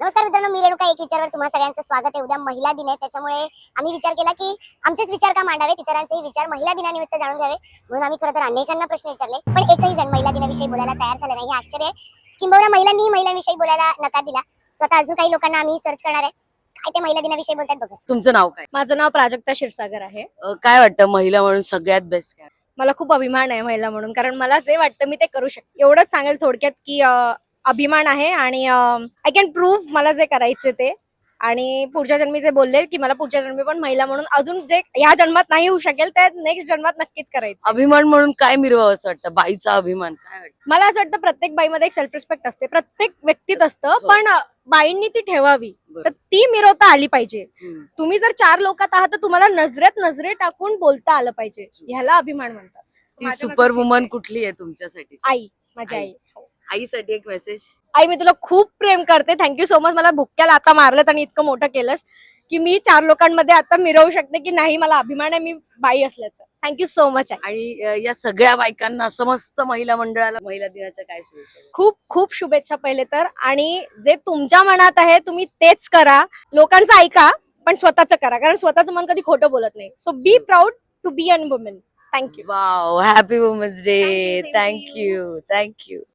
नमस्कार मित्रांनो, मी रेणुका एक विचारवर तुम्हा सगळ्यांचं स्वागत आहे। उद्या महिला दिन आहे, त्याच्यामुळे आम्ही विचार केला की आमचेच विचार का मांडावेत, इतरांचेही विचार महिला दिनानिमित्त जाणून घ्यावे, म्हणून आम्ही खरं तर अनेकांना प्रश्न विचारले, पण एकही जण महिला दिनाविषयी बोलायला तयार झाले नाही। हे आश्चर्य आहे। किंबहुना महिलांनी महिलांविषयी बोलायला नकार दिला। स्वतः अजून काही लोकांना आम्ही सर्च करणार आहे, काय ते महिला दिनाविषयी बोलतात बघू। तुमचं नाव काय? माझं नाव प्राजक्ता क्षीरसागर आहे। काय वाटतं महिला म्हणून सगळ्यात बेस्ट काय? मला खूप अभिमान आहे महिला म्हणून, कारण मला जे वाटतं मी ते करू शकते। एवढंच सांगेल थोडक्यात की अभिमान आहे आणि आय कॅन प्रूव्ह मला जे करायचे ते। आणि पुढच्या जन्मी जे बोलले की मला पुढच्या जन्मी पण महिला म्हणून अजून जे ह्या जन्मात नाही होऊ शकेल ते नेक्स्ट जन्मात नक्कीच करायचं। अभिमान म्हणून काय मिरवावं असं वाटतं? बाईचा अभिमान काय वाटतं? मला असं वाटतं प्रत्येक बाईमध्ये एक सेल्फ रिस्पेक्ट असते, प्रत्येक व्यक्तीत असतं, पण बाईंनी ती ठेवावी, तर ती मिरवता आली पाहिजे। तुम्ही जर 4 लोकात आहात तर तुम्हाला नजरे टाकून बोलता आलं पाहिजे, ह्याला अभिमान म्हणतात। ती सुपर वुमन कुठली आहे तुमच्यासाठी? आई, माझी आई। आईसाठी एक मेसेज? आई, मी तुला खूप प्रेम करते, थँक्यू सो मच। मला भुक्क्याला आता मारलं आणि इतकं मोठं केलंस की मी 4 लोकांमध्ये आता मिरवू शकते की नाही, मला अभिमान आहे मी बाई असल्याचं। Thank you so much. आणि या सगळ्या बायकांना, समस्त महिला मंडळाला महिला दिनाच्या काय शुभेच्छा? खूप खूप शुभेच्छा पहिले तर, आणि जे तुमच्या मनात आहे तुम्ही तेच करा, लोकांचं ऐका पण स्वतःचं करा, कारण स्वतःचं मन कधी खोटं बोलत नाही। So be proud to be an woman. Thank you. Wow, happy women's day. Thank you, same to thank you, thank you.